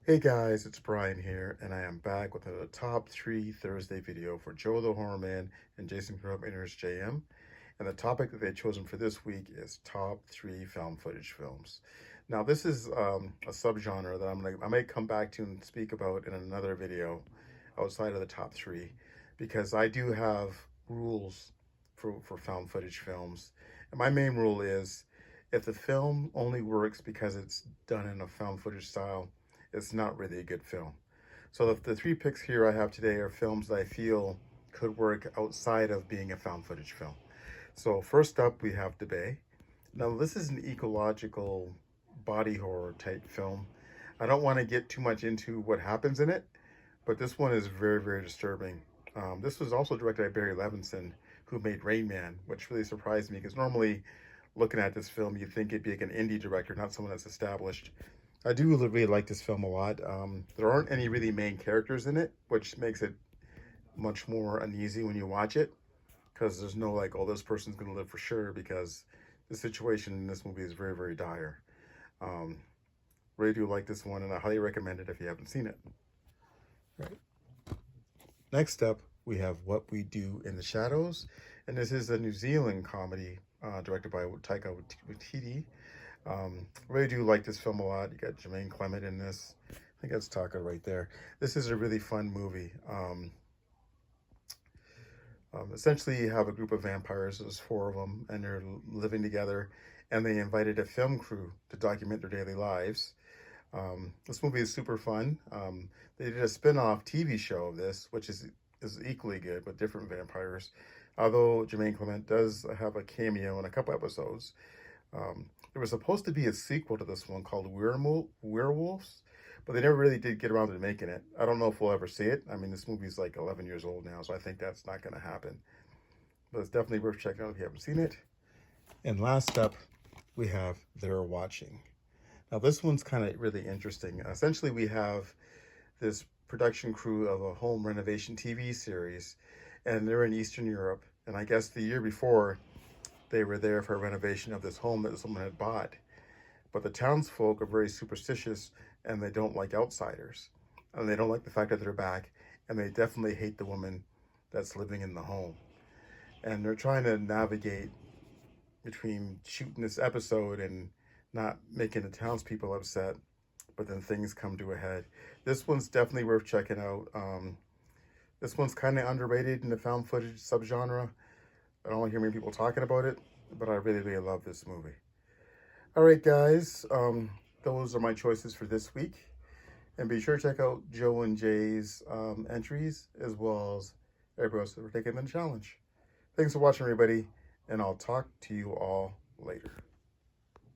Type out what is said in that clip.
Hey guys, it's Brian here, and I am back with a top 3 Thursday video for Joe the Horror Man and Jason Corrupt Enters JM. And the topic that they've chosen for this week is top 3 found footage films. Now, this is a subgenre that I may come back to and speak about in another video outside of the top 3, because I do have rules for found footage films. And my main rule is if the film only works because it's done in a found footage style, it's not really a good film. So the 3 picks here I have today are films that I feel could work outside of being a found footage film. So first up, we have The Bay. Now this is an ecological body horror type film. I don't want to get too much into what happens in it, but this one is very, very disturbing. This was also directed by Barry Levinson, who made Rain Man, which really surprised me because normally looking at this film, you'd think it'd be like an indie director, not someone that's established. I do really like this film a lot. There aren't any really main characters in it, which makes it much more uneasy when you watch it, because there's no like, oh, this person's going to live for sure, because the situation in this movie is very, very dire. Um, really do like this one, and I highly recommend it if you haven't seen it. Right. Next up, we have What We Do in the Shadows, and this is a New Zealand comedy directed by Taika Waititi. Really do like this film a lot. You got Jermaine Clement in this. I think that's Taka right there. This is a really fun movie. Essentially, you have a group of vampires. There's 4 of them, and they're living together. And they invited a film crew to document their daily lives. This movie is super fun. They did a spin-off TV show of this, which is equally good, with different vampires. Although Jermaine Clement does have a cameo in a couple episodes. There was supposed to be a sequel to this one called Werewolves, but they never really did get around to making it. I don't know if we'll ever see it. I mean, this movie's like 11 years old now, so I think that's not going to happen. But it's definitely worth checking out if you haven't seen it. And last up, we have They're Watching. Now, this one's kind of really interesting. Essentially, we have this production crew of a home renovation TV series, and they're in Eastern Europe. And I guess the year before, they were there for a renovation of this home that someone had bought. But the townsfolk are very superstitious, and they don't like outsiders. And they don't like the fact that they're back, and they definitely hate the woman that's living in the home. And they're trying to navigate between shooting this episode and not making the townspeople upset, but then things come to a head. This one's definitely worth checking out. This one's kind of underrated in the found footage subgenre. I don't hear many people talking about it, but I really, really love this movie. All right, guys, those are my choices for this week. And be sure to check out Joe and Jay's entries, as well as everybody else for taking the challenge. Thanks for watching, everybody, and I'll talk to you all later.